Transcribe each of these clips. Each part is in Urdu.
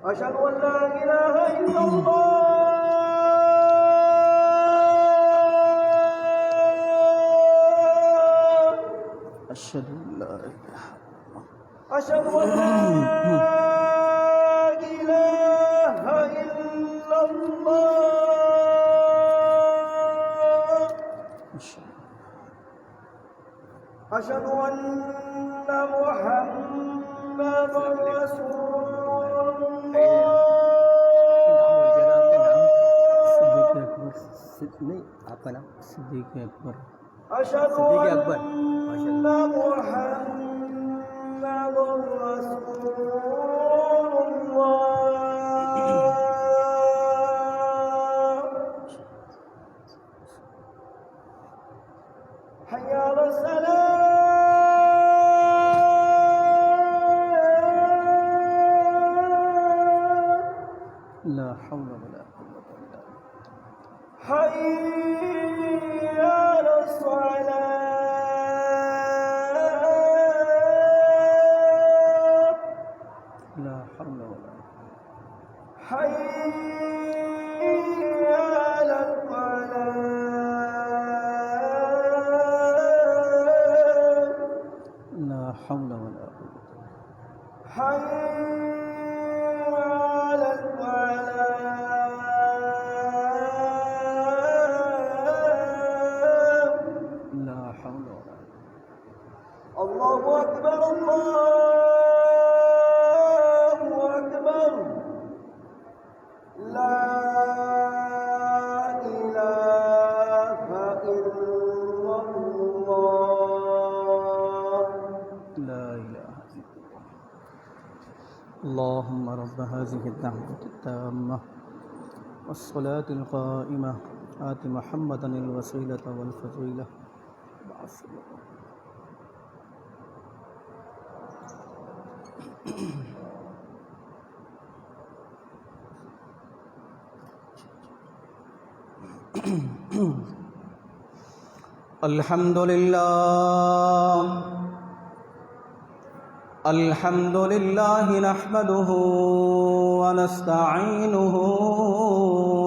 أشهد أن لا إله إلا الله أشهد أن لا إله أشهد أن لا إله إلا الله أشهد أن محمدا رسول الله صدیق اکبر أشهد صدیق أن محمدا رسول الله حي على الصلاة لا حول ولا قوة إلا بالله حي على الصلاة لا حول ولا حي على الفلاح لا حول ولا قوة حي على الفلاح لا حول ولا الله أكبر الله أكبر لا إله إلا الله لا إله إلا الله. اللهم رب هذه الدعوة التامة والصلاة القائمة آت محمدا الوسيلة والفضيلة وبعثه الحمد لله نحمده ونستعينه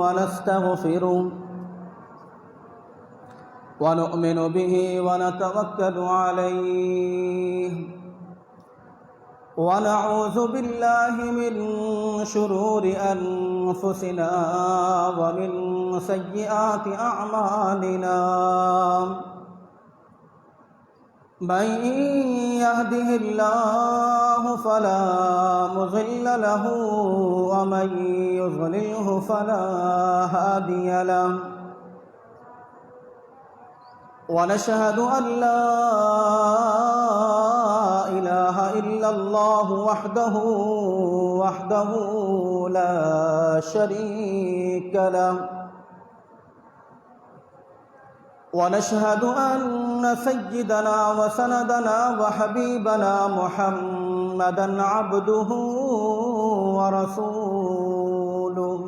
ونستغفره ونؤمن به ونتوكل عليه ونعوذ بالله من شرور أنفسنا ومن سيئات أعمالنا من يهده الله فلا مضل له ومن يضلله فلا هادي له ونشهد أن لا إله إلا الله وحده لا شريك له ونشهد أن سيدنا وسندنا وحبيبنا محمدا عبده ورسوله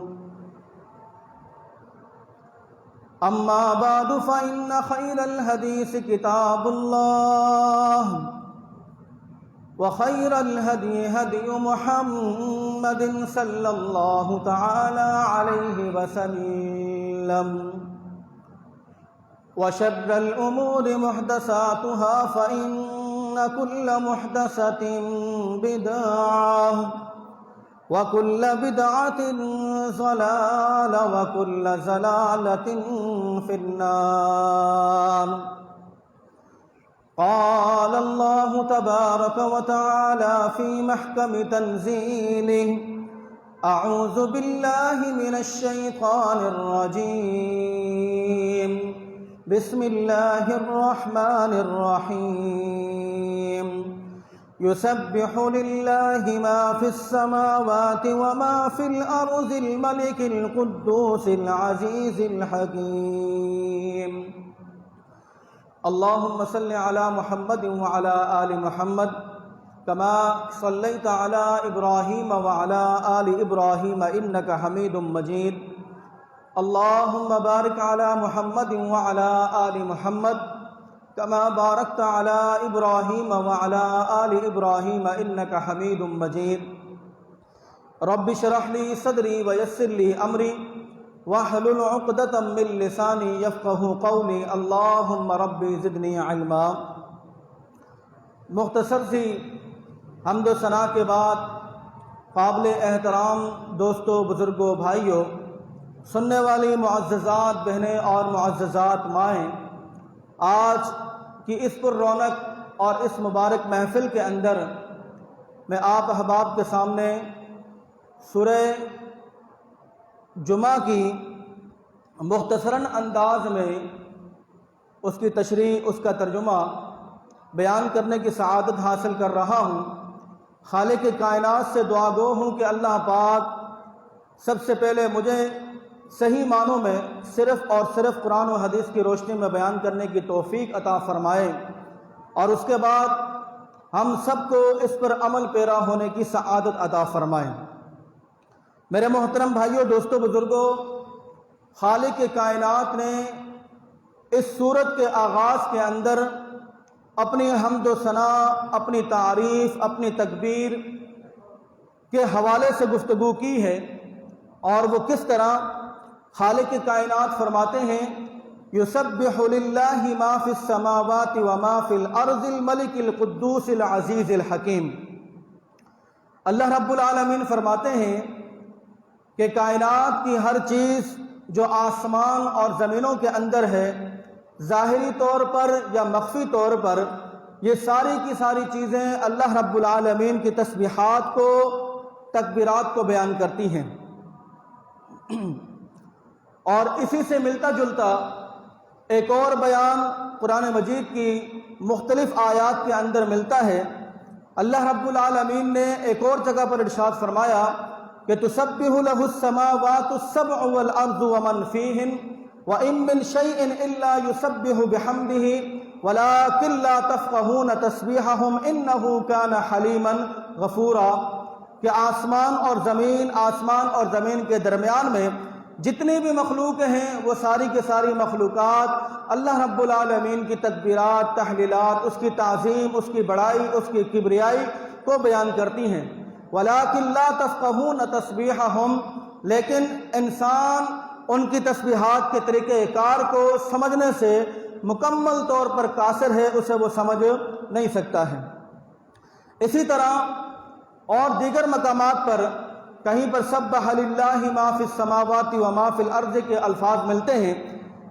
أما بعد فإن خير الحديث كتاب الله وخير الهدي هدي محمد صلى الله تعالى عليه وسلم وشر الأمور محدثاتها فإن كل محدثة بدعة وكل بدعة ضلالة وكل ضلالة في النار قال الله تبارك وتعالى في محكم تنزيله أعوذ بالله من الشيطان الرجيم بسم الله الرحمن الرحيم يسبح لله ما في السماوات وما في الأرض الملك القدوس العزيز الحكيم اللهم صل على محمد وعلى آل محمد كما صليت على إبراهيم وعلى آل إبراهيم إنك حميد مجيد اللهم بارك على محمد وعلى آل محمد كما باركت على إبراهيم وعلى آل إبراهيم إنك حميد مجيد رب اشرح لی صدری ویسر لی امری واحلل عقدۃ من لسانی یفقہوا قولی اللہم رب زدنی علما۔ مختصر سی حمد و ثنا کے بعد قابل احترام دوستوں، بزرگوں، بھائیوں، سننے والی معززات بہنیں اور معززات مائیں، آج کی اس پر رونق اور اس مبارک محفل کے اندر میں آپ احباب کے سامنے سورہ جمعہ کی مختصراً انداز میں اس کی تشریح، اس کا ترجمہ بیان کرنے کی سعادت حاصل کر رہا ہوں۔ خالق کائنات سے دعا گو ہوں کہ اللہ پاک سب سے پہلے مجھے صحیح معنوں میں صرف اور صرف قرآن و حدیث کی روشنی میں بیان کرنے کی توفیق عطا فرمائے، اور اس کے بعد ہم سب کو اس پر عمل پیرا ہونے کی سعادت عطا فرمائے۔ میرے محترم بھائیوں، دوستوں، بزرگوں، خالق کائنات نے اس سورت کے آغاز کے اندر اپنی حمد و ثنا، اپنی تعریف، اپنی تکبیر کے حوالے سے گفتگو کی ہے، اور وہ کس طرح خالق کائنات فرماتے ہیں یسبح للہ ما فی السماوات وما فی الارض الملک القدوس العزیز الحکیم۔ اللہ رب العالمین فرماتے ہیں کہ کائنات کی ہر چیز جو آسمان اور زمینوں کے اندر ہے، ظاہری طور پر یا مخفی طور پر، یہ ساری کی ساری چیزیں اللہ رب العالمین کی تسبیحات کو، تکبیرات کو بیان کرتی ہیں۔ اور اسی سے ملتا جلتا ایک اور بیان قرآن مجید کی مختلف آیات کے اندر ملتا ہے۔ اللہ رب العالمین نے ایک اور جگہ پر ارشاد فرمایا کہ تسبح لہ السماوات السبع والارض ومن فیہن وَإِن مِّن شَيْءٍ إِلَّا يُسَبِّحُ بِحَمْدِهِ وَلَٰكِن لَّا تَفْقَهُونَ تَسْبِيحَهُمْ إِنَّهُ كَانَ حَلِيمًا غَفُورًا، کہ آسمان اور زمین کے درمیان میں جتنی بھی مخلوق ہیں وہ ساری کے ساری مخلوقات اللہ رب العالمین کی تکبیرات، تحلیلات، اس کی تعظیم، اس کی بڑائی، اس کی کبریائی کو بیان کرتی ہیں۔ وَلَٰكِن لَّا تَفْقَهُونَ تَسْبِيحَهُمْ، لیکن انسان ان کی تسبیحات کے طریقہ کار کو سمجھنے سے مکمل طور پر قاصر ہے، اسے وہ سمجھ نہیں سکتا ہے۔ اسی طرح اور دیگر مقامات پر کہیں پر سبح للہ ما فی السماوات وما فی الارض کے الفاظ ملتے ہیں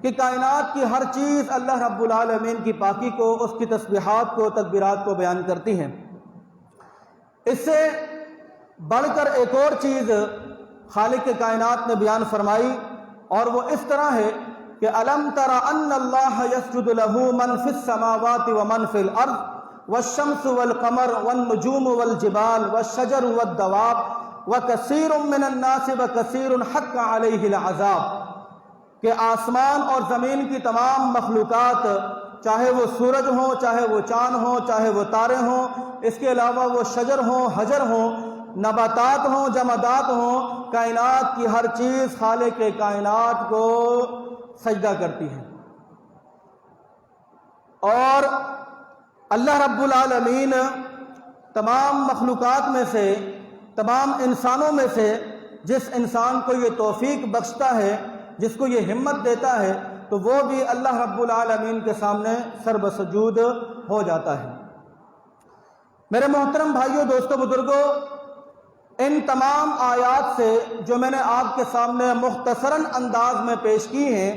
کہ کائنات کی ہر چیز اللہ رب العالمین کی پاکی کو، اس کی تسبیحات کو، تکبیرات کو بیان کرتی ہیں۔ اس سے بڑھ کر ایک اور چیز خالق کائنات نے بیان فرمائی، اور وہ اس طرح ہے کہ أَلَمْ تَرَ أَنَّ اللَّهَ يَسْجُدُ لَهُ مَنْ فِي السَّمَاوَاتِ وَمَنْ فِي الْأَرْضِ وَالشَّمْسُ وَالْقَمَرُ وَالنُّجُومُ وَالْجِبَالُ وَالشَّجَرُ وَالدَّوَابُ وَكَثِيرٌ مِّنَ النَّاسِ وَكَثِيرٌ حَقَّ عَلَيْهِ الْعَذَابُ، کہ آسمان اور زمین کی تمام مخلوقات، چاہے وہ سورج ہوں، چاہے وہ چاند ہوں، چاہے وہ تارے ہوں، اس کے علاوہ وہ شجر ہوں، حجر ہوں، نباتات ہوں، جمادات ہوں، کائنات کی ہر چیز خالق کائنات کو سجدہ کرتی ہے۔ اور اللہ رب العالمین تمام مخلوقات میں سے، تمام انسانوں میں سے جس انسان کو یہ توفیق بخشتا ہے، جس کو یہ ہمت دیتا ہے، تو وہ بھی اللہ رب العالمین کے سامنے سر بسجود ہو جاتا ہے۔ میرے محترم بھائیوں، دوستوں، بزرگوں، ان تمام آیات سے جو میں نے آپ کے سامنے مختصراً انداز میں پیش کی ہیں،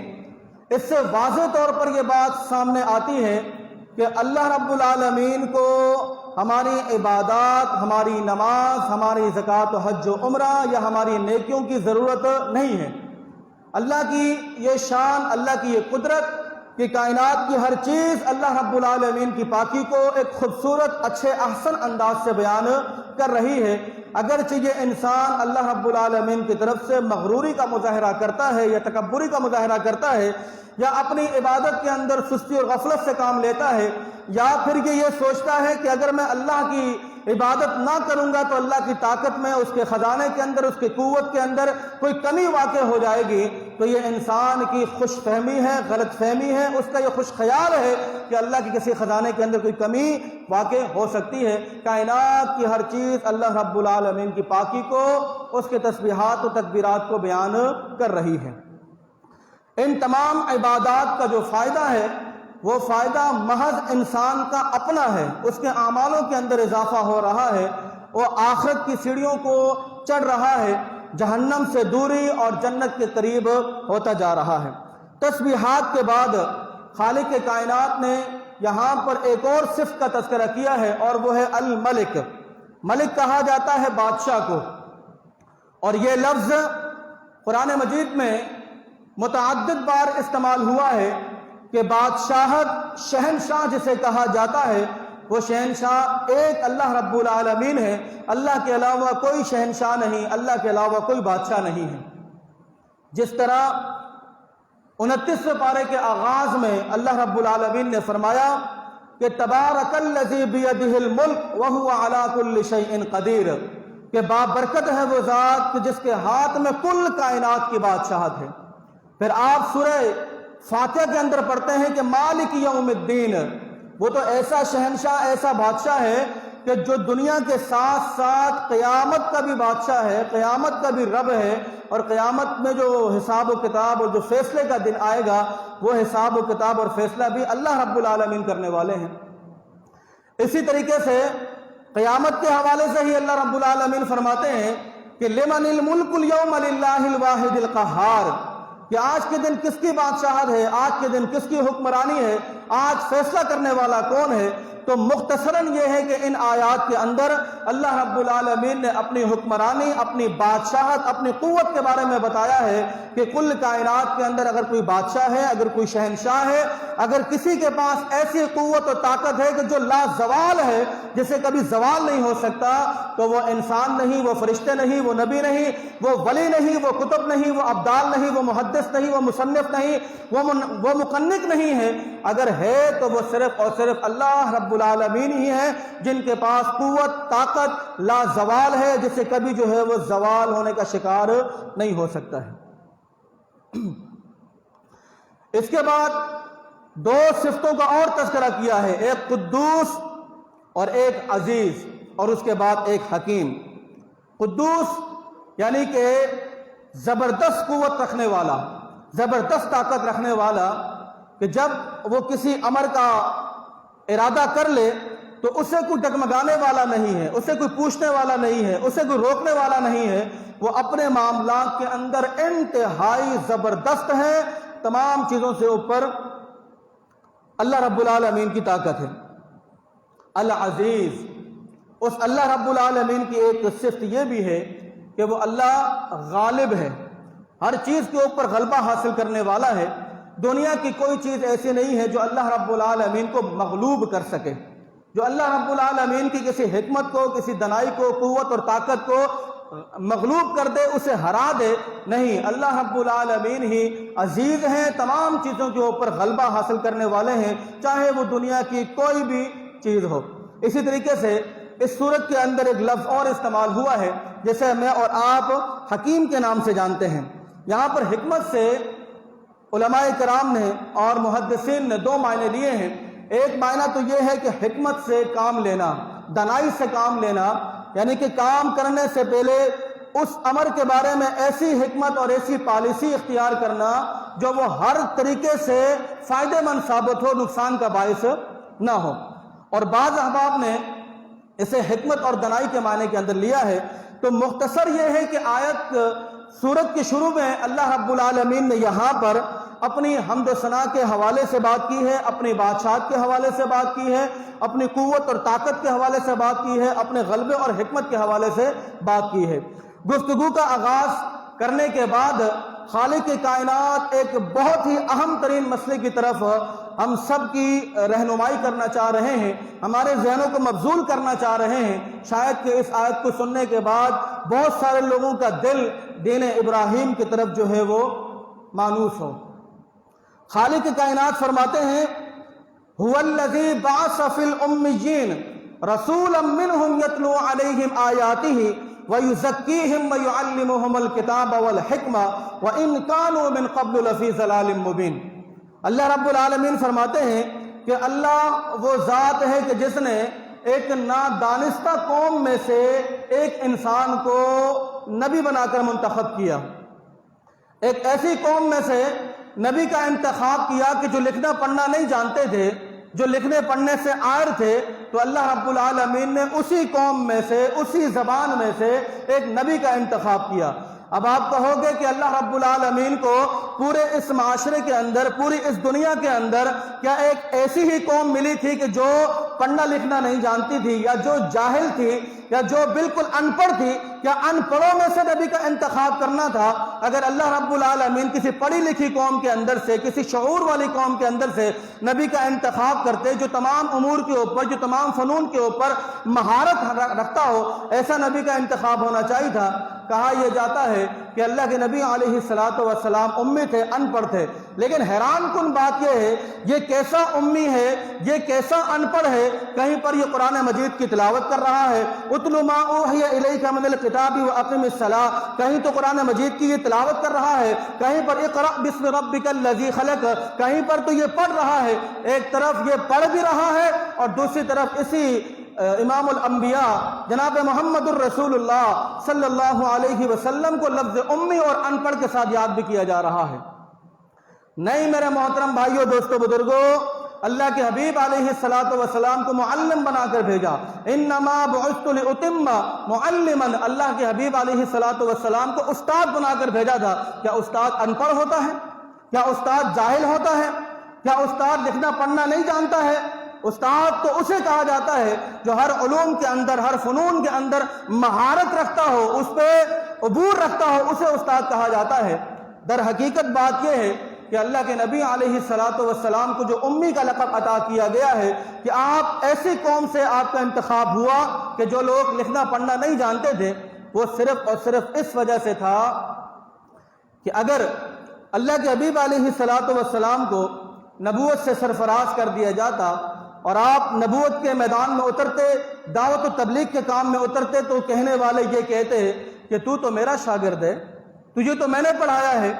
اس سے واضح طور پر یہ بات سامنے آتی ہے کہ اللہ رب العالمین کو ہماری عبادات، ہماری نماز، ہماری زکوٰۃ و حج و عمرہ یا ہماری نیکیوں کی ضرورت نہیں ہے۔ اللہ کی یہ شان، اللہ کی یہ قدرت کہ کائنات کی ہر چیز اللہ رب العالمین کی پاکی کو ایک خوبصورت، اچھے، احسن انداز سے بیان کر رہی ہے۔ اگرچہ یہ انسان اللہ رب العالمین کی طرف سے مغروری کا مظاہرہ کرتا ہے یا تکبری کا مظاہرہ کرتا ہے، یا اپنی عبادت کے اندر سستی اور غفلت سے کام لیتا ہے، یا پھر یہ سوچتا ہے کہ اگر میں اللہ کی عبادت نہ کروں گا تو اللہ کی طاقت میں، اس کے خزانے کے اندر، اس کی قوت کے اندر کوئی کمی واقع ہو جائے گی، تو یہ انسان کی خوش فہمی ہے، غلط فہمی ہے، اس کا یہ خوش خیال ہے کہ اللہ کی کسی خزانے کے اندر کوئی کمی واقع ہو سکتی ہے۔ کائنات کی ہر چیز اللہ رب العالمین کی پاکی کو، اس کے تسبیحات و تکبیرات کو بیان کر رہی ہے۔ ان تمام عبادات کا جو فائدہ ہے وہ فائدہ محض انسان کا اپنا ہے، اس کے اعمالوں کے اندر اضافہ ہو رہا ہے، وہ آخرت کی سیڑھیوں کو چڑھ رہا ہے، جہنم سے دوری اور جنت کے قریب ہوتا جا رہا ہے۔ تسبیحات کے بعد خالق کائنات نے یہاں پر ایک اور صفت کا تذکرہ کیا ہے، اور وہ ہے الملک۔ ملک کہا جاتا ہے بادشاہ کو، اور یہ لفظ قرآن مجید میں متعدد بار استعمال ہوا ہے کہ بادشاہت، شہنشاہ جسے کہا جاتا ہے، وہ شہنشاہ ایک اللہ رب العالمین ہے، اللہ کے علاوہ کوئی شہنشاہ نہیں، اللہ کے علاوہ کوئی بادشاہ نہیں ہے۔ جس طرح 29ویں پارے کے آغاز میں اللہ رب العالمین نے فرمایا کہ تبارک الذی بیدہ الملک وہو علی کل شیء قدیر، کہ بابرکت ہے وہ ذات کہ جس کے ہاتھ میں کل کائنات کی بادشاہت ہے۔ پھر آپ سورہ فاتحہ کے اندر پڑھتے ہیں کہ مالک یوم الدین، وہ تو ایسا شہنشاہ، ایسا بادشاہ ہے کہ جو دنیا کے ساتھ ساتھ قیامت کا بھی بادشاہ ہے، قیامت کا بھی رب ہے، اور قیامت میں جو حساب و کتاب اور جو فیصلے کا دن آئے گا، وہ حساب و کتاب اور فیصلہ بھی اللہ رب العالمین کرنے والے ہیں۔ اسی طریقے سے قیامت کے حوالے سے ہی اللہ رب العالمین فرماتے ہیں کہ لمن الملک اليوم للہ الواحد القہار، کہ آج کے دن کس کی بادشاہت ہے، آج کے دن کس کی حکمرانی ہے، آج فیصلہ کرنے والا کون ہے۔ تو مختصراً یہ ہے کہ ان آیات کے اندر اللہ رب العالمین نے اپنی حکمرانی، اپنی بادشاہت، اپنی قوت کے بارے میں بتایا ہے کہ کل کائنات کے اندر اگر کوئی بادشاہ ہے، اگر کوئی شہنشاہ ہے، اگر کسی کے پاس ایسی قوت و طاقت ہے کہ جو لا زوال ہے، جسے کبھی زوال نہیں ہو سکتا، تو وہ انسان نہیں، وہ فرشتے نہیں، وہ نبی نہیں، وہ ولی نہیں، وہ کتب نہیں، وہ ابدال نہیں، وہ محدث نہیں، وہ مصنف نہیں، وہ مقنق نہیں ہے۔ اگر ہے تو وہ صرف اور صرف اللہ رب العالمین ہی ہیں، جن کے پاس قوت، طاقت لا زوال ہے، جسے کبھی جو ہے وہ زوال ہونے کا شکار نہیں ہو سکتا ہے۔ اس کے بعد دو صفتوں کا اور تذکرہ کیا ہے، ایک قدوس اور ایک عزیز، اور اس کے بعد ایک حکیم۔ قدوس یعنی کہ زبردست قوت رکھنے والا، زبردست طاقت رکھنے والا، کہ جب وہ کسی امر کا ارادہ کر لے تو اسے کوئی ڈگمگانے والا نہیں ہے، اسے کوئی پوچھنے والا نہیں ہے، اسے کوئی روکنے والا نہیں ہے، وہ اپنے معاملات کے اندر انتہائی زبردست ہے، تمام چیزوں سے اوپر اللہ رب العالمین کی طاقت ہے۔ العزیز، اس اللہ رب العالمین کی ایک صفت یہ بھی ہے کہ وہ اللہ غالب ہے، ہر چیز کے اوپر غلبہ حاصل کرنے والا ہے۔ دنیا کی کوئی چیز ایسی نہیں ہے جو اللہ رب العالمین کو مغلوب کر سکے، جو اللہ رب العالمین کی کسی حکمت کو، کسی دنائی کو، قوت اور طاقت کو مغلوب کر دے، اسے ہرا دے، نہیں۔ اللہ رب العالمین ہی عزیز ہیں، تمام چیزوں کے اوپر غلبہ حاصل کرنے والے ہیں، چاہے وہ دنیا کی کوئی بھی چیز ہو۔ اسی طریقے سے اس صورت کے اندر ایک لفظ اور استعمال ہوا ہے جسے میں اور آپ حکیم کے نام سے جانتے ہیں۔ یہاں پر حکمت سے علماء کرام نے اور محدثین نے دو معنی لیے ہیں۔ ایک معنی تو یہ ہے کہ حکمت سے کام لینا، دانائی سے کام لینا، یعنی کہ کام کرنے سے پہلے اس امر کے بارے میں ایسی حکمت اور ایسی پالیسی اختیار کرنا جو وہ ہر طریقے سے فائدہ مند ثابت ہو، نقصان کا باعث نہ ہو۔ اور بعض احباب نے اسے حکمت اور دانائی کے معنی کے اندر لیا ہے۔ تو مختصر یہ ہے کہ آیت سورت کے شروع میں اللہ رب العالمین نے یہاں پر اپنی حمد و ثنا کے حوالے سے بات کی ہے، اپنی بادشاہت کے حوالے سے بات کی ہے، اپنی قوت اور طاقت کے حوالے سے بات کی ہے، اپنے غلبے اور حکمت کے حوالے سے بات کی ہے۔ گفتگو کا آغاز کرنے کے بعد خالق کائنات ایک بہت ہی اہم ترین مسئلے کی طرف ہم سب کی رہنمائی کرنا چاہ رہے ہیں، ہمارے ذہنوں کو مبذول کرنا چاہ رہے ہیں۔ شاید کہ اس آیت کو سننے کے بعد بہت سارے لوگوں کا دل دین ابراہیم کی طرف جو ہے وہ مانوس ہو۔ خالق کائنات فرماتے ہیں هو الذی بعث فی الامیین، رسولا منهم يتلو عليهم آياته ويزكيهم ويعلمهم الكتاب والحکمہ وإن كانوا من قبل لفی ضلال مبین۔ اللہ رب العالمین فرماتے ہیں کہ اللہ وہ ذات ہے کہ جس نے ایک نادانستہ قوم میں سے ایک انسان کو نبی بنا کر منتخب کیا، ایک ایسی قوم میں سے نبی کا انتخاب کیا کہ جو لکھنا پڑھنا نہیں جانتے تھے، جو لکھنے پڑھنے سے عار تھے، تو اللہ رب العالمین نے اسی قوم میں سے، اسی زبان میں سے ایک نبی کا انتخاب کیا۔ اب آپ کہو گے کہ اللہ رب العالمین کو پورے اس معاشرے کے اندر، پوری اس دنیا کے اندر کیا ایک ایسی ہی قوم ملی تھی کہ جو پڑھنا لکھنا نہیں جانتی تھی، یا جو جاہل تھی، یا جو بالکل ان پڑھ تھی؟ کیا ان پڑھوں میں سے نبی کا انتخاب کرنا تھا؟ اگر اللہ رب العالمین کسی پڑھی لکھی قوم کے اندر سے، کسی شعور والی قوم کے اندر سے نبی کا انتخاب کرتے جو تمام امور کے اوپر، جو تمام فنون کے اوپر مہارت رکھتا ہو، ایسا نبی کا انتخاب ہونا چاہیے تھا۔ کہا یہ جاتا ہے کہ اللہ کے نبی علیہ الصلوۃ والسلام امی تھے، ان پڑھ تھے، لیکن حیران کن بات یہ ہے، یہ کیسا امی ہے، یہ کیسا ان پڑھ ہے؟ کہیں پر یہ قرآن مجید کی تلاوت کر رہا ہے، اتل ما اوحی الیک من الکتاب واقم الصلاۃ، کہیں تو قرآن مجید کی یہ تلاوت کر رہا ہے، کہیں پر اقرأ باسم ربک الذی خلق، کہیں پر تو یہ پڑھ رہا ہے۔ ایک طرف یہ پڑھ بھی رہا ہے اور دوسری طرف اسی امام الانبیاء جناب محمد الرسول اللہ صلی اللہ علیہ وسلم کو لفظ امی اور ان پڑھ کے ساتھ یاد بھی کیا جا رہا ہے۔ نہیں میرے محترم بھائیوں، دوستوں، بزرگوں، اللہ کے حبیب علیہ السلام کو معلم بنا کر بھیجا۔ انما بعثت لاتم معلما، اللہ کے حبیب علیہ السلام کو استاد بنا کر بھیجا تھا۔ کیا استاد ان پڑھ ہوتا ہے؟ کیا استاد جاہل ہوتا ہے؟ کیا استاد لکھنا پڑھنا نہیں جانتا ہے؟ استاد تو اسے کہا جاتا ہے جو ہر علوم کے اندر، ہر فنون کے اندر مہارت رکھتا ہو، اس پہ عبور رکھتا ہو، اسے استاد کہا جاتا ہے۔ در حقیقت بات یہ ہے کہ اللہ کے نبی علیہ السلام کو جو امی کا لقب عطا کیا گیا ہے کہ آپ ایسی قوم سے آپ کا انتخاب ہوا کہ جو لوگ لکھنا پڑھنا نہیں جانتے تھے، وہ صرف اور صرف اس وجہ سے تھا کہ اگر اللہ کے حبیب علیہ السلام کو نبوت سے سرفراز کر دیا جاتا اور آپ نبوت کے میدان میں اترتے، دعوت و تبلیغ کے کام میں اترتے، تو کہنے والے یہ کہتے کہ تو میرا شاگرد ہے، تجھے تو میں نے پڑھایا ہے،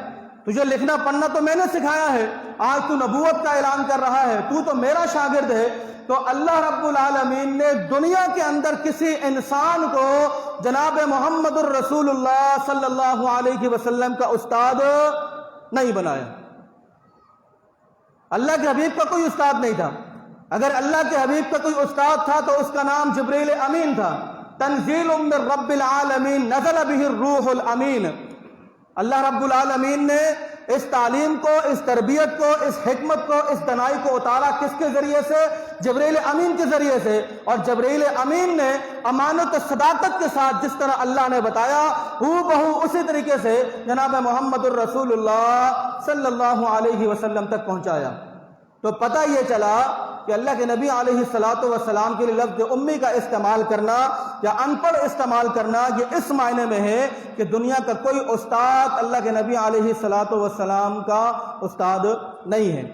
تجھے لکھنا پڑھنا تو میں نے سکھایا ہے، آج تو نبوت کا اعلان کر رہا ہے، تو میرا شاگرد ہے۔ تو اللہ رب العالمین نے دنیا کے اندر کسی انسان کو جناب محمد الرسول اللہ صلی اللہ علیہ وسلم کا استاد نہیں بنایا۔ اللہ کے حبیب کا کوئی استاد نہیں تھا۔ اگر اللہ کے حبیب کا کوئی استاد تھا تو اس کا نام جبریل امین تھا۔ تنزیل من رب العالمین نزل به الروح الامین۔ اللہ رب العالمین نے اس تعلیم کو، اس تربیت کو، اس حکمت کو، اس دانائی کو اتارا کس کے ذریعے سے؟ جبریل امین کے ذریعے سے۔ اور جبریل امین نے امانت و صداقت کے ساتھ جس طرح اللہ نے بتایا، ہو بہو اسی طریقے سے جناب محمد الرسول اللہ صلی اللہ علیہ وسلم تک پہنچایا۔ تو پتہ یہ چلا کہ اللہ کے نبی علیہ السلام کے لیے لفظ امی کا استعمال کرنا یا ان پڑھ استعمال کرنا، یہ اس معنی میں ہے کہ دنیا کا کوئی استاد اللہ کے نبی علیہ السلام کا استاد نہیں ہے۔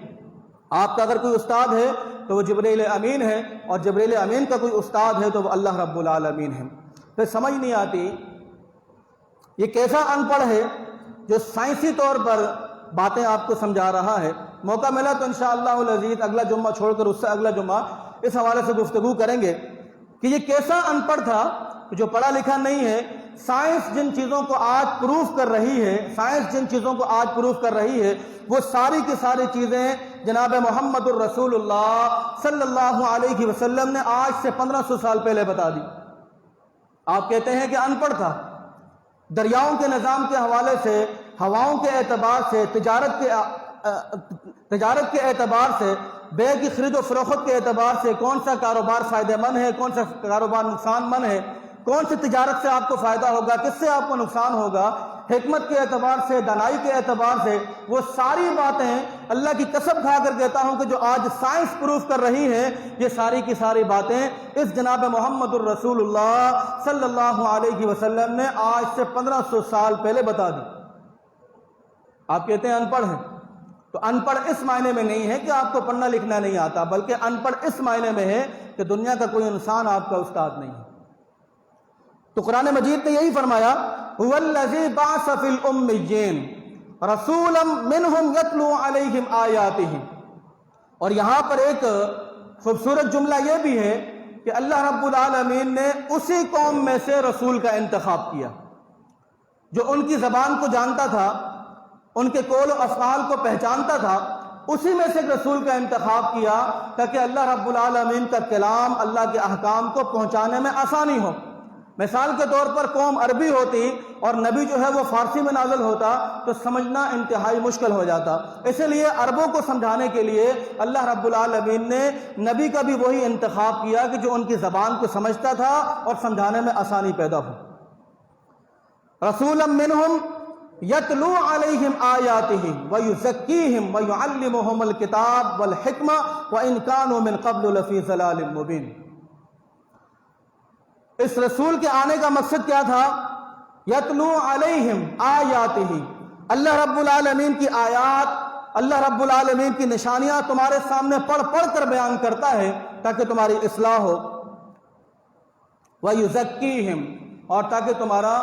آپ کا اگر کوئی استاد ہے تو وہ جبریل امین ہے، اور جبریل امین کا کوئی استاد ہے تو وہ اللہ رب العالمین ہے۔ پھر سمجھ نہیں آتی یہ کیسا ان پڑھ ہے جو سائنسی طور پر باتیں آپ کو سمجھا رہا ہے۔ موقع ملا تو انشاءاللہ العزیز اگلا جمعہ چھوڑ کر اس سے اگلا جمعہ اس حوالے سے گفتگو کریں گے کہ یہ کیسا ان پڑھ تھا جو پڑھا لکھا نہیں ہے۔ سائنس جن چیزوں کو آج پروف کر رہی ہے، سائنس جن چیزوں کو آج پروف کر رہی ہے، وہ ساری کی ساری چیزیں جناب محمد الرسول اللہ صلی اللہ علیہ وسلم نے آج سے 1500 سال پہلے بتا دی۔ آپ کہتے ہیں کہ ان پڑھ تھا۔ دریاؤں کے نظام کے حوالے سے، ہواؤں کے اعتبار سے، تجارت کے اعتبار سے، بے کی خرید و فروخت کے اعتبار سے کون سا کاروبار فائدہ مند ہے، کون سا کاروبار نقصان مند ہے، کون سی تجارت سے آپ کو فائدہ ہوگا، کس سے آپ کو نقصان ہوگا، حکمت کے اعتبار سے، دانائی کے اعتبار سے، وہ ساری باتیں اللہ کی قسم کھا کر کہتا ہوں کہ جو آج سائنس پروف کر رہی ہے، یہ ساری کی ساری باتیں اس جناب محمد الرسول اللہ صلی اللہ علیہ وسلم نے آج سے 1500 سال پہلے بتا دی۔ آپ کہتے ہیں ان پڑھ ہیں، تو ان پڑھ اس معنی میں نہیں ہے کہ آپ کو پڑھنا لکھنا نہیں آتا، بلکہ ان پڑھ اس معنی میں ہے کہ دنیا کا کوئی انسان آپ کا استاد نہیں ہے۔ تو قرآن مجید نے یہی فرمایا هو الذی بعث فی الامیین رسولا منہم یتلو علیہم آیاتہ، اور یہاں پر ایک خوبصورت جملہ یہ بھی ہے کہ اللہ رب العالمین نے اسی قوم میں سے رسول کا انتخاب کیا جو ان کی زبان کو جانتا تھا، ان کے قول و افعال کو پہچانتا تھا، اسی میں سے ایک رسول کا انتخاب کیا تاکہ اللہ رب العالمین کا کلام، اللہ کے احکام کو پہنچانے میں آسانی ہو۔ مثال کے طور پر قوم عربی ہوتی اور نبی جو ہے وہ فارسی میں نازل ہوتا تو سمجھنا انتہائی مشکل ہو جاتا، اسی لیے عربوں کو سمجھانے کے لیے اللہ رب العالمین نے نبی کا بھی وہی انتخاب کیا کہ جو ان کی زبان کو سمجھتا تھا اور سمجھانے میں آسانی پیدا ہو۔ رسولا منہم یتلو علیہم آیاتہ ویزکیہم ویعلمہم الکتاب والحکمہ وان کانوا من قبل لفی ضلال مبین۔ اس رسول کے آنے کا مقصد کیا تھا؟ یتلو علیہم آیاتہ، اللہ رب العالمین کی آیات، اللہ رب العالمین کی نشانیاں تمہارے سامنے پڑھ پڑھ کر بیان کرتا ہے تاکہ تمہاری اصلاح ہو، ویزکیہم، اور تاکہ تمہارا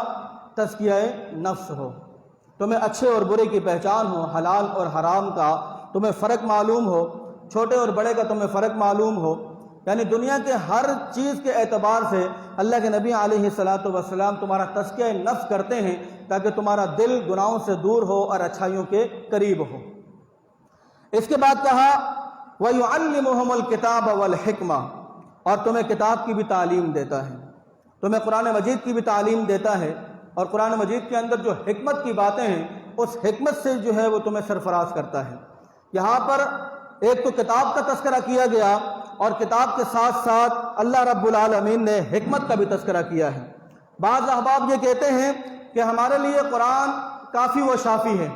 تزکیہ نفس ہو، تمہیں اچھے اور برے کی پہچان ہو، حلال اور حرام کا تمہیں فرق معلوم ہو، چھوٹے اور بڑے کا تمہیں فرق معلوم ہو۔ یعنی دنیا کے ہر چیز کے اعتبار سے اللہ کے نبی علیہ الصلاۃ والسلام تمہارا تزکیہ نفس کرتے ہیں تاکہ تمہارا دل گناہوں سے دور ہو اور اچھائیوں کے قریب ہو۔ اس کے بعد کہا وَيُعَلِّمُهُمُ الْكِتَابَ وَالْحِكْمَةَ، اور تمہیں کتاب کی بھی تعلیم دیتا ہے، تمہیں قرآن مجید کی بھی تعلیم دیتا ہے، اور قرآن مجید کے اندر جو حکمت کی باتیں ہیں اس حکمت سے جو ہے وہ تمہیں سرفراز کرتا ہے۔ یہاں پر ایک تو کتاب کا تذکرہ کیا گیا اور کتاب کے ساتھ ساتھ اللہ رب العالمین نے حکمت کا بھی تذکرہ کیا ہے۔ بعض احباب یہ کہتے ہیں کہ ہمارے لیے قرآن کافی و شافی ہے،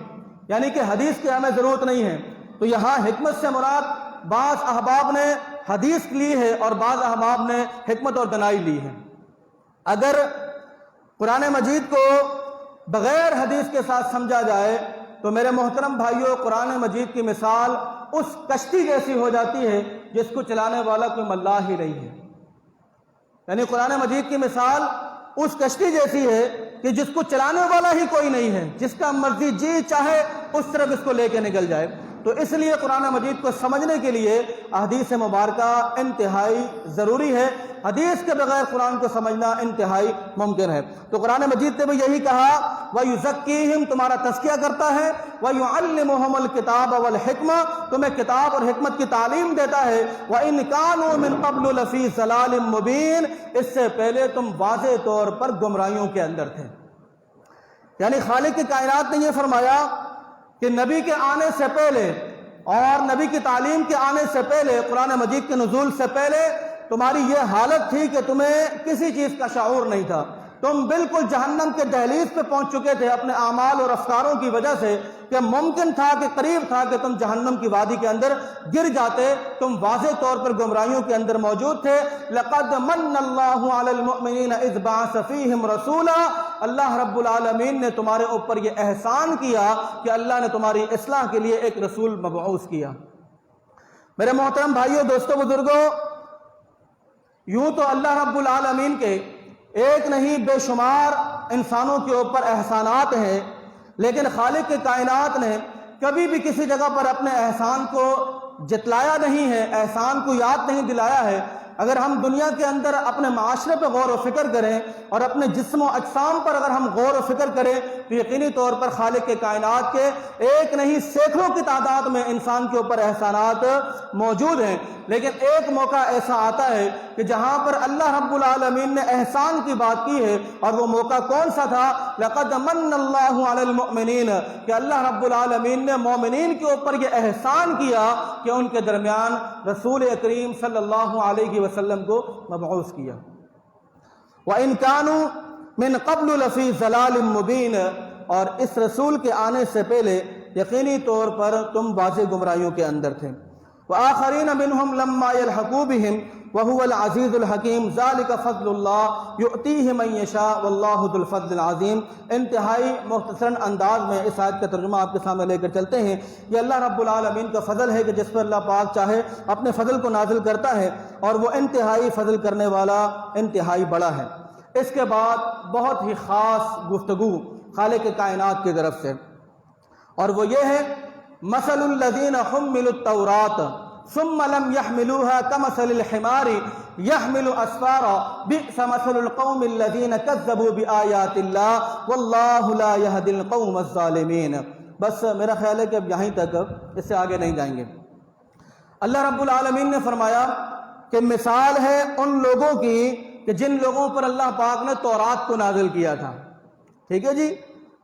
یعنی کہ حدیث کی ہمیں ضرورت نہیں ہے، تو یہاں حکمت سے مراد بعض احباب نے حدیث لی ہے اور بعض احباب نے حکمت اور دانائی لی ہے۔ اگر قرآن مجید کو بغیر حدیث کے ساتھ سمجھا جائے تو میرے محترم بھائیوں، قرآن مجید کی مثال اس کشتی جیسی ہو جاتی ہے جس کو چلانے والا کوئی ملاح ہی نہیں ہے۔ یعنی قرآن مجید کی مثال اس کشتی جیسی ہے کہ جس کو چلانے والا ہی کوئی نہیں ہے، جس کا مرضی جی چاہے اس طرف اس کو لے کے نکل جائے۔ تو اس لیے قرآن مجید کو سمجھنے کے لیے احادیث مبارکہ انتہائی ضروری ہے، حدیث کے بغیر قرآن کو سمجھنا انتہائی ممکن ہے۔ تو قرآن مجید نے بھی یہی کہا وَيُزَكِّيهِمْ، تمہارا تزکیہ کرتا ہے، وَيُعَلِّمُهُمُ الْكِتَابَ وَالْحِكْمَةَ، تمہیں کتاب اور حکمت کی تعلیم دیتا ہے، وَإِنْ كَانُوا مِنْ قَبْلُ لَفِي ضَلَالٍ مُبِينٍ، اس سے پہلے تم واضح طور پر گمراہیوں کے اندر تھے۔ یعنی خالق کی کائنات نے یہ فرمایا کہ نبی کے آنے سے پہلے اور نبی کی تعلیم کے آنے سے پہلے، قرآن مجید کے نزول سے پہلے تمہاری یہ حالت تھی کہ تمہیں کسی چیز کا شعور نہیں تھا، تم بالکل جہنم کے دہلیز پہ پہنچ چکے تھے اپنے اعمال اور افکاروں کی وجہ سے، کہ ممکن تھا کہ قریب تھا کہ تم جہنم کی وادی کے اندر گر جاتے، تم واضح طور پر گمراہیوں کے اندر موجود تھے۔ لَقَدْ مَنَّ اللَّهُ عَلَى الْمُؤْمِنِينَ إِذْ بَعَثَ فِيهِمْ رَسُولًا، اللہ رب العالمین نے تمہارے اوپر یہ احسان کیا کہ اللہ نے تمہاری اصلاح کے لیے ایک رسول مبعوث کیا۔ میرے محترم بھائیوں، دوستوں، بزرگوں، یوں تو اللہ رب العالمین کے ایک نہیں بے شمار انسانوں کے اوپر احسانات ہیں، لیکن خالق کے کائنات نے کبھی بھی کسی جگہ پر اپنے احسان کو جتلایا نہیں ہے، احسان کو یاد نہیں دلایا ہے۔ اگر ہم دنیا کے اندر اپنے معاشرے پہ غور و فکر کریں اور اپنے جسم و اجسام پر اگر ہم غور و فکر کریں تو یقینی طور پر خالق کے کائنات کے ایک نہیں سینکڑوں کی تعداد میں انسان کے اوپر احسانات موجود ہیں، لیکن ایک موقع ایسا آتا ہے کہ جہاں پر اللہ رب العالمین نے احسان کی بات کی ہے، اور وہ موقع کون سا تھا؟ لَقَدْ مَنَّ اللَّهُ عَلَى الْمُؤْمِنِينَ، کہ اللہ رب العالمین نے مومنین کے اوپر یہ احسان کیا کہ ان کے درمیان رسول کریم صلی اللہ علیہ وسلم کو مبعوث کیا۔ وَإِنْ كَانُوا مِنْ قَبْلُ لَفِي ضَلَالٍ مُبِينٍ، اور اس رسول کے آنے سے پہلے یقینی طور پر تم واضح گمراہیوں کے اندر تھے۔ وآخرین منہم لما یلحقوا بہم وہو العزیز الحکیم ذالک فضل اللہ یؤتیہ من یشاء واللہ ذو الفضل العظیم۔ انتہائی مختصراً انداز میں اس آیت کا ترجمہ آپ کے سامنے لے کر چلتے ہیں۔ یہ اللہ رب العالمین کا فضل ہے کہ جس پر اللہ پاک چاہے اپنے فضل کو نازل کرتا ہے، اور وہ انتہائی فضل کرنے والا انتہائی بڑا ہے۔ اس کے بعد بہت ہی خاص گفتگو خالق کائنات کی طرف سے، اور وہ یہ ہے مثل الذین حملوا التوراۃ ثم لم يحملوها كمثل الحمار يحمل اسفارا بئس مثل القوم الذین كذبوا بآیات اللہ واللہ لا يهدی القوم الظالمین۔ بس میرا خیال ہے کہ اب یہیں تک، اس سے آگے نہیں جائیں گے۔ اللہ رب العالمین نے فرمایا کہ مثال ہے ان لوگوں کی کہ جن لوگوں پر اللہ پاک نے تورات کو نازل کیا تھا۔ ٹھیک ہے جی،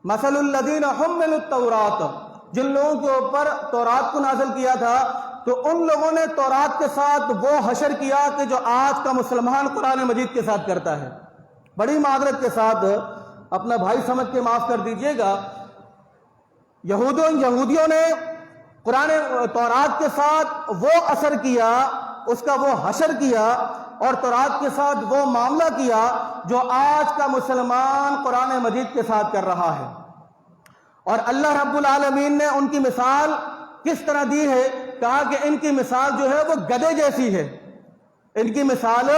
مثل الذین حملوا التوراۃ، جن لوگوں کے اوپر تورات کو نازل کیا تھا، تو ان لوگوں نے تورات کے ساتھ وہ حشر کیا کہ جو آج کا مسلمان قرآن مجید کے ساتھ کرتا ہے۔ بڑی معذرت کے ساتھ اپنا بھائی سمجھ کے معاف کر دیجئے گا، یہودیوں نے قرآن تورات کے ساتھ وہ اثر کیا، اس کا وہ حشر کیا، اور تورات کے ساتھ وہ معاملہ کیا جو آج کا مسلمان قرآن مجید کے ساتھ کر رہا ہے۔ اور اللہ رب العالمین نے ان کی مثال کس طرح دی ہے؟ کہا کہ ان کی مثال جو ہے وہ گدھے جیسی ہے۔ ان کی مثال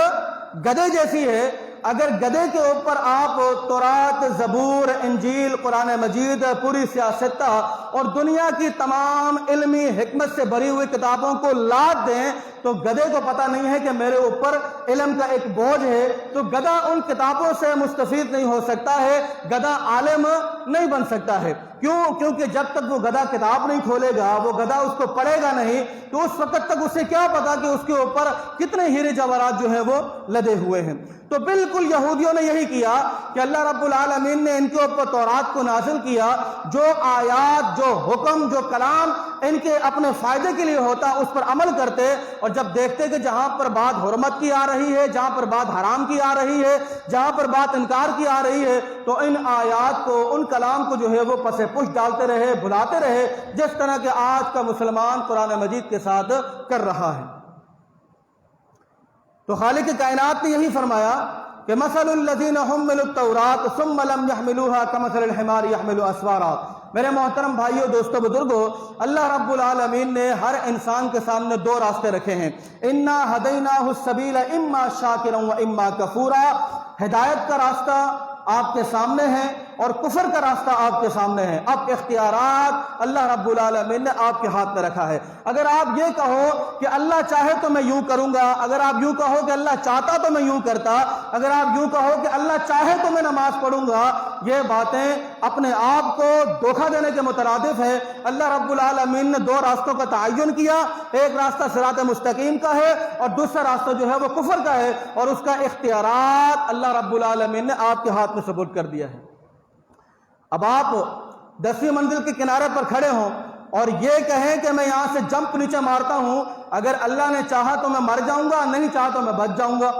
گدھے جیسی ہے۔ اگر گدھے کے اوپر آپ تورات، زبور، انجیل، قرآن مجید، پوری سیاستہ اور دنیا کی تمام علمی حکمت سے بھری ہوئی کتابوں کو لاد دیں تو گدھے کو پتہ نہیں ہے کہ میرے اوپر علم کا ایک بوجھ ہے، تو گدھا ان کتابوں سے مستفید نہیں ہو سکتا ہے، گدھا عالم نہیں بن سکتا ہے۔ کیونکہ جب تک وہ گدھا کتاب نہیں کھولے گا، وہ گدھا اس کو پڑھے گا نہیں، تو اس وقت تک اسے کیا پتا کہ اس کے اوپر کتنے ہیرے جواہرات جو ہیں وہ لدے ہوئے ہیں۔ تو بالکل یہودیوں نے یہی کیا کہ اللہ رب العالمین نے ان کے اوپر تورات کو نازل کیا، جو آیات، جو حکم، جو کلام ان کے اپنے فائدے کے لیے ہوتا اس پر عمل کرتے، اور جب دیکھتے کہ جہاں پر بات حرمت کی آ رہی ہے، جہاں پر بات حرام کی آ رہی ہے، جہاں پر بات انکار کی آ رہی ہے، تو ان آیات کو، ان کلام کو جو ہے وہ پس پش ڈالتے رہے، بھلاتے رہے، جس طرح کہ آج کا مسلمان قرآن مجید کے ساتھ کر رہا ہے۔ تو خالق کائنات نے یہی فرمایا کہ مثل الذین حملوا التوراۃ ثم لم يحملوها كمثل الحمار يحمل اسفارا۔ میرے محترم بھائیوں، دوستو، بزرگوں، اللہ رب العالمین نے ہر انسان کے سامنے دو راستے رکھے ہیں۔ انا ہدیناہ السبیل اما شاکرا و اما کفورا۔ ہدایت کا راستہ آپ کے سامنے ہے اور کفر کا راستہ آپ کے سامنے ہے۔ اب اختیارات اللہ رب العالمین نے آپ کے ہاتھ میں رکھا ہے۔ اگر آپ یہ کہو کہ اللہ چاہے تو میں یوں کروں گا، اگر آپ یوں کہو کہ اللہ چاہتا تو میں یوں کرتا، اگر آپ یوں کہو کہ اللہ چاہے تو میں نماز پڑھوں گا، یہ باتیں اپنے آپ کو دھوکہ دینے کے مترادف ہے۔ اللہ رب العالمین نے دو راستوں کا تعین کیا، ایک راستہ صراط مستقیم کا ہے اور دوسرا راستہ جو ہے وہ کفر کا ہے، اور اس کا اختیارات اللہ رب العالمین نے آپ کے ہاتھ میں سپرد کر دیا ہے۔ اب آپ 10ویں منزل کے کنارے پر کھڑے ہوں اور یہ کہیں کہ میں یہاں سے جمپ نیچے مارتا ہوں، اگر اللہ نے چاہا تو میں مر جاؤں گا، نہیں چاہا تو میں بچ جاؤں گا،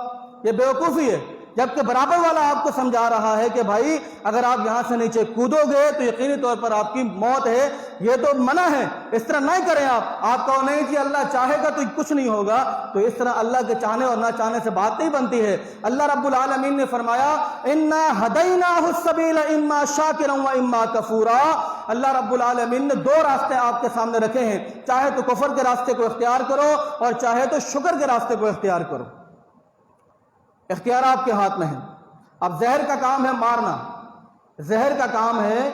یہ بیوقوفی ہے۔ جبکہ برابر والا آپ کو سمجھا رہا ہے کہ بھائی اگر آپ یہاں سے نیچے کودو گے تو یقینی طور پر آپ کی موت ہے، یہ تو منع ہے، اس طرح نہیں کریں۔ آپ کہو نہیں کہ اللہ چاہے گا تو کچھ نہیں ہوگا، تو اس طرح اللہ کے چاہنے اور نہ چاہنے سے بات نہیں بنتی ہے۔ اللہ رب العالمین نے فرمایا انا ہدیناہ السبیل اما شاکرا و اما کفورا۔ اللہ رب العالمین نے دو راستے آپ کے سامنے رکھے ہیں، چاہے تو کفر کے راستے کو اختیار کرو اور چاہے تو شکر کے راستے کو اختیار کرو۔ اختیار آپ کے ہاتھ میں ہے۔ اب زہر کا کام ہے مارنا، زہر کا کام ہے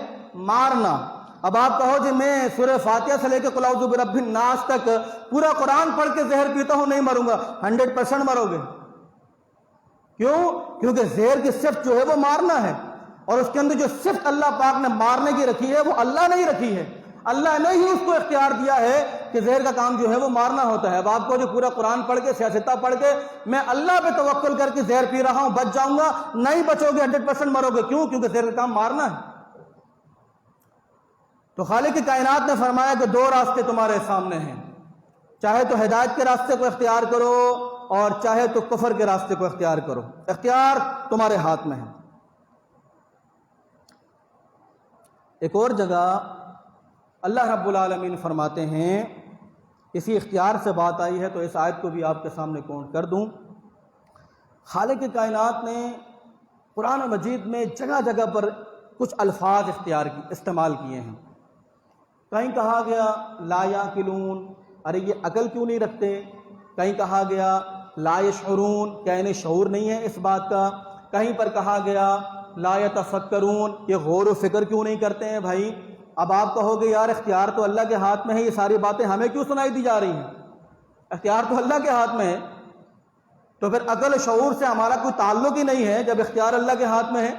مارنا۔ اب آپ کہو جی میں سورہ فاتحہ سے لے کے قل اعوذ برب الناس تک پورا قرآن پڑھ کے زہر پیتا ہوں، نہیں مروں گا، 100% مرو گے۔ کیوں؟ کیونکہ زہر کی صفت جو ہے وہ مارنا ہے، اور اس کے اندر جو صفت اللہ پاک نے مارنے کی رکھی ہے وہ اللہ نے ہی رکھی ہے۔ اللہ نے ہی اس کو اختیار دیا ہے کہ زہر کا کام جو ہے وہ مارنا ہوتا ہے۔ اب آپ کو جو پورا قرآن پڑھ کے، سیاستہ پڑھ کے میں اللہ پہ توکل کر کے زہر پی رہا ہوں، بچ جاؤں گا، نہیں بچو گے، 100% مرو گے۔ کیوں؟ کیونکہ زہر کا کام مارنا ہے۔ تو خالق کائنات نے فرمایا کہ دو راستے تمہارے سامنے ہیں، چاہے تو ہدایت کے راستے کو اختیار کرو اور چاہے تو کفر کے راستے کو اختیار کرو، اختیار تمہارے ہاتھ میں ہے۔ ایک اور جگہ اللہ رب العالمین فرماتے ہیں اسی اختیار سے بات آئی ہے تو اس آیت کو بھی آپ کے سامنے کوٹ کر دوں۔ خالق کائنات نے قرآن مجید میں جگہ جگہ پر کچھ الفاظ استعمال کیے ہیں۔ کہیں کہا گیا لا یعقلون، ارے یہ عقل کیوں نہیں رکھتے؟ کہیں کہا گیا لا یشعرون، کیا انہیں شعور نہیں ہے اس بات کا؟ کہیں پر کہا گیا لا یتفکرون، یہ غور و فکر کیوں نہیں کرتے ہیں بھائی؟ اب آپ کہو گے یار اختیار تو اللہ کے ہاتھ میں ہے، یہ ساری باتیں ہمیں کیوں سنائی دی جا رہی ہیں؟ اختیار تو اللہ کے ہاتھ میں ہے، تو پھر عقل و شعور سے ہمارا کوئی تعلق ہی نہیں ہے جب اختیار اللہ کے ہاتھ میں ہے؟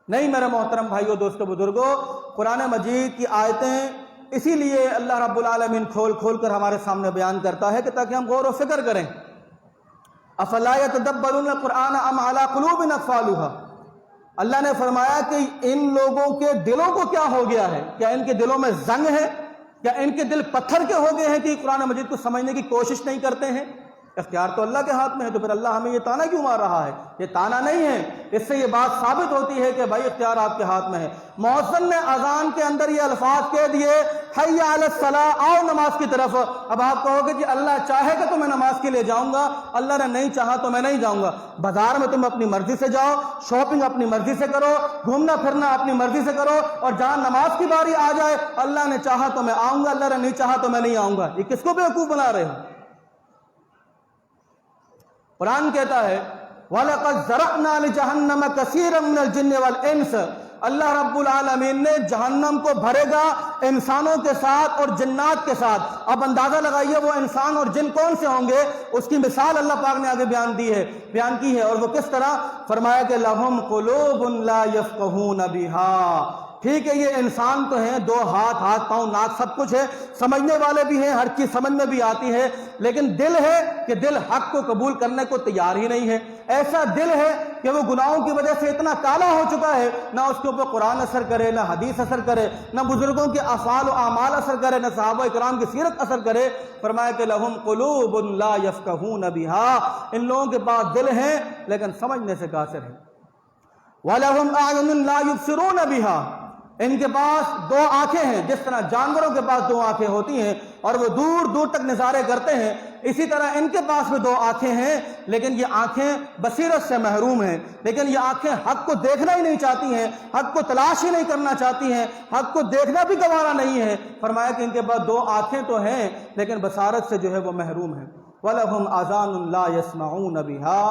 نہیں میرے محترم بھائیو، دوستو، بزرگوں، قرآن مجید کی آیتیں اسی لیے اللہ رب العالمین کھول کھول کر ہمارے سامنے بیان کرتا ہے کہ تاکہ ہم غور و فکر کریں۔ افلا یتدبرون القرآن ام علی قلوب اقفالها، اللہ نے فرمایا کہ ان لوگوں کے دلوں کو کیا ہو گیا ہے؟ کیا ان کے دلوں میں زنگ ہے؟ کیا ان کے دل پتھر کے ہو گئے ہیں کہ قرآن مجید کو سمجھنے کی کوشش نہیں کرتے ہیں؟ اختیار تو اللہ کے ہاتھ میں ہے، تو پھر اللہ ہمیں یہ تانا کیوں مار رہا ہے؟ یہ تانا نہیں ہے، اس سے یہ بات ثابت ہوتی ہے کہ بھائی اختیار آپ کے ہاتھ میں ہے۔ مؤذن نے اذان کے اندر یہ الفاظ کہہ دیے حی علی الصلاۃ، آؤ نماز کی طرف۔ اب آپ کہو گے جی اللہ چاہے گا تو میں نماز کے لیے جاؤں گا، اللہ نے نہیں چاہا تو میں نہیں جاؤں گا۔ بازار میں تم اپنی مرضی سے جاؤ، شاپنگ اپنی مرضی سے کرو، گھومنا پھرنا اپنی مرضی سے کرو، اور جہاں نماز کی باری آ جائے اللہ نے چاہا تو میں آؤں گا، اللہ نے نہیں چاہا تو میں نہیں آؤں گا۔ یہ کس کو بیوقوف بنا رہے ہو؟ قرآن کہتا ہے وَلَقَدْ ذَرَأْنَا لِجَهَنَّمَ كَثِيرًا مِنَ الْجِنِّ وَالْإِنسِ، اللہ رب العالمین نے جہنم کو بھرے گا انسانوں کے ساتھ اور جنات کے ساتھ۔ اب اندازہ لگائیے وہ انسان اور جن کون سے ہوں گے، اس کی مثال اللہ پاک نے آگے بیان کی ہے، اور وہ کس طرح؟ فرمایا کہ لَهُمْ قُلُوبٌ لَا يَفْقَهُونَ بِهَا، ٹھیک ہے یہ انسان تو ہیں، دو ہاتھ پاؤں ناک سب کچھ ہے، سمجھنے والے بھی ہیں، ہر چیز سمجھ میں بھی آتی ہے، لیکن دل ہے کہ دل حق کو قبول کرنے کو تیار ہی نہیں ہے۔ ایسا دل ہے کہ وہ گناہوں کی وجہ سے اتنا کالا ہو چکا ہے، نہ اس کے اوپر قرآن اثر کرے، نہ حدیث اثر کرے، نہ بزرگوں کے افعال و اعمال اثر کرے، نہ صحابہ کرام کی سیرت اثر کرے۔ فرمایا کہ لہم قلوب لا یفقہون بہا، ان لوگوں کے پاس دل ہیں لیکن سمجھنے سے قاصر ہے۔ وَلَهُمْ أَعْيُنٌ لَا يُبْصِرُونَ بِهَا، ان کے پاس دو آنکھیں ہیں، جس طرح جانوروں کے پاس دو آنکھیں ہوتی ہیں اور وہ دور دور تک نظارے کرتے ہیں، اسی طرح ان کے پاس بھی دو آنکھیں ہیں، لیکن یہ آنکھیں بصیرت سے محروم ہیں، لیکن یہ آنکھیں حق کو دیکھنا ہی نہیں چاہتی ہیں، حق کو تلاش ہی نہیں کرنا چاہتی ہیں، حق کو دیکھنا بھی گوارا نہیں ہے۔ فرمایا کہ ان کے پاس دو آنکھیں تو ہیں لیکن بصارت سے جو ہے وہ محروم ہیں۔ وَلَهُمْ آذَانٌ لَا يَسْمَعُونَ بِهَا،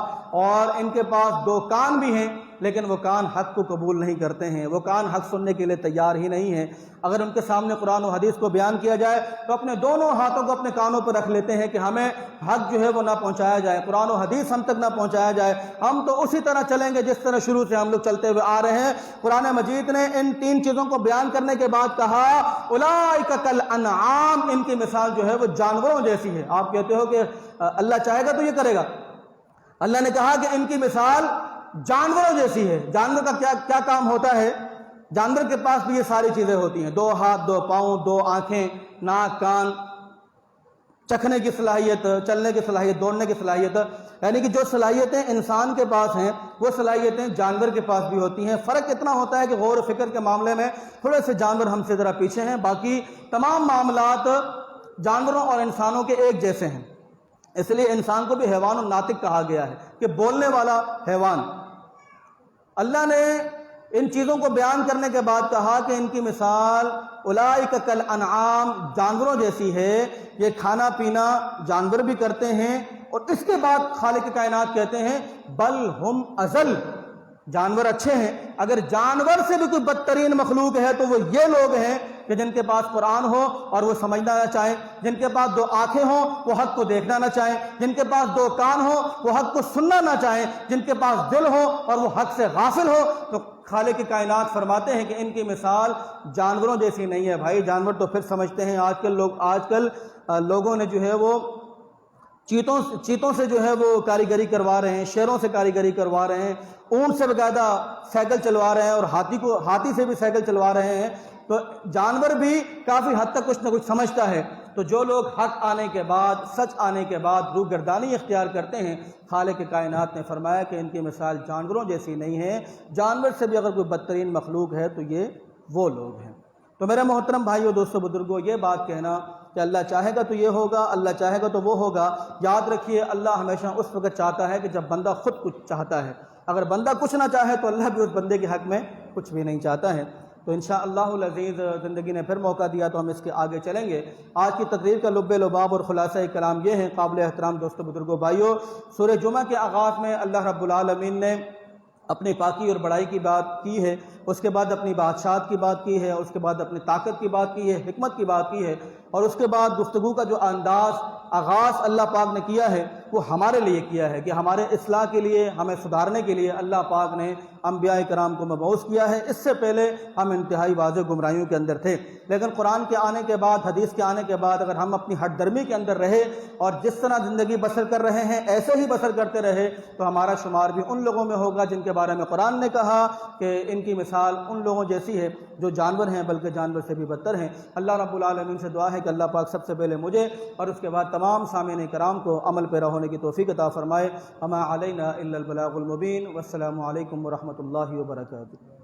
اور ان کے پاس دو کان بھی ہیں لیکن وہ کان حق کو قبول نہیں کرتے ہیں، وہ کان حق سننے کے لیے تیار ہی نہیں ہیں۔ اگر ان کے سامنے قرآن و حدیث کو بیان کیا جائے تو اپنے دونوں ہاتھوں کو اپنے کانوں پر رکھ لیتے ہیں کہ ہمیں حق جو ہے وہ نہ پہنچایا جائے، قرآن و حدیث ہم تک نہ پہنچایا جائے، ہم تو اسی طرح چلیں گے جس طرح شروع سے ہم لوگ چلتے ہوئے آ رہے ہیں۔ قرآن مجید نے ان تین چیزوں کو بیان کرنے کے بعد کہا اولئک کالانعام، ان کی مثال جو ہے وہ جانوروں جیسی ہے۔ آپ کہتے ہو کہ اللہ چاہے گا تو یہ کرے گا، اللہ نے کہا کہ ان کی مثال جانوروں جیسی ہے۔ جانور کا کیا کام ہوتا ہے؟ جانور کے پاس بھی یہ ساری چیزیں ہوتی ہیں، دو ہاتھ، دو پاؤں، دو آنکھیں، ناک، کان، چکھنے کی صلاحیت، چلنے کی صلاحیت، دوڑنے کی صلاحیت، یعنی کہ جو صلاحیتیں انسان کے پاس ہیں وہ صلاحیتیں جانور کے پاس بھی ہوتی ہیں۔ فرق اتنا ہوتا ہے کہ غور و فکر کے معاملے میں تھوڑے سے جانور ہم سے ذرا پیچھے ہیں، باقی تمام معاملات جانوروں اور انسانوں کے ایک جیسے ہیں۔ اس لیے انسان کو بھی حیوان الناطق کہا گیا ہے کہ بولنے والا حیوان۔ اللہ نے ان چیزوں کو بیان کرنے کے بعد کہا کہ ان کی مثال اولئک کالانعام، جانوروں جیسی ہے۔ یہ کھانا پینا جانور بھی کرتے ہیں، اور اس کے بعد خالق کائنات کہتے ہیں بل ہم اضل، جانور اچھے ہیں۔ اگر جانور سے بھی کوئی بدترین مخلوق ہے تو وہ یہ لوگ ہیں کہ جن کے پاس قرآن ہو اور وہ سمجھنا نہ چاہیں، جن کے پاس دو آنکھیں ہوں وہ حق کو دیکھنا نہ چاہیں، جن کے پاس دو کان ہوں وہ حق کو سننا نہ چاہیں، جن کے پاس دل ہو اور وہ حق سے غافل ہو۔ تو خالق کائنات فرماتے ہیں کہ ان کی مثال جانوروں جیسی نہیں ہے۔ بھائی جانور تو پھر سمجھتے ہیں، آج کل لوگوں نے جو ہے وہ چیتوں سے جو ہے وہ کاریگری کروا رہے ہیں، شیروں سے کاریگری کروا رہے ہیں، اونٹ سے باقاعدہ سائیکل چلوا رہے ہیں، اور ہاتھی سے بھی سائیکل چلوا رہے ہیں۔ تو جانور بھی کافی حد تک کچھ نہ کچھ سمجھتا ہے۔ تو جو لوگ حق آنے کے بعد، سچ آنے کے بعد روگردانی اختیار کرتے ہیں، خالق کائنات نے فرمایا کہ ان کی مثال جانوروں جیسی نہیں ہے۔ جانور سے بھی اگر کوئی بدترین مخلوق ہے تو یہ وہ لوگ ہیں۔ تو میرے محترم بھائیو، دوستو، بزرگوں، یہ بات کہنا کہ اللہ چاہے گا تو یہ ہوگا، اللہ چاہے گا تو وہ ہوگا۔ یاد رکھیے اللہ ہمیشہ اس وقت چاہتا ہے کہ جب بندہ خود کچھ چاہتا ہے، اگر بندہ کچھ نہ چاہے تو اللہ بھی اس بندے کے حق میں کچھ بھی نہیں چاہتا ہے۔ تو انشاءاللہ العزیز زندگی نے پھر موقع دیا تو ہم اس کے آگے چلیں گے۔ آج کی تقریر کا لب لباب اور خلاصہ کلام یہ ہے، قابل احترام دوستو بزرگوں بھائیوں، سورہ جمعہ کے آغاز میں اللہ رب العالمین نے اپنی پاکی اور بڑائی کی بات کی ہے، اس کے بعد اپنی بادشاہت کی بات کی ہے، اس کے بعد اپنی طاقت کی بات کی ہے، حکمت کی بات کی ہے، اور اس کے بعد گفتگو کا جو انداز آغاز اللہ پاک نے کیا ہے وہ ہمارے لیے کیا ہے کہ ہمارے اصلاح کے لیے، ہمیں سدھارنے کے لیے اللہ پاک نے انبیاء کرام کو مبعوث کیا ہے۔ اس سے پہلے ہم انتہائی واضح گمراہیوں کے اندر تھے، لیکن قرآن کے آنے کے بعد، حدیث کے آنے کے بعد اگر ہم اپنی ہٹ درمی کے اندر رہے اور جس طرح زندگی بسر کر رہے ہیں ایسے ہی بسر کرتے رہے تو ہمارا شمار بھی ان لوگوں میں ہوگا جن کے بارے میں قرآن نے کہا کہ ان کی مثال ان لوگوں جیسی ہے جو جانور ہیں، بلکہ جانور سے بھی بدتر ہیں۔ اللہ رب العالمین سے دعا ہے کہ اللہ پاک سب سے پہلے مجھے اور اس کے بعد تمام سامعین کرام کو عمل پیرا ہونے کی توفیق عطا فرمائے۔ وما علینا الا البلاغ المبین۔ والسلام علیکم ورحمۃ اللہ وبرکاتہ۔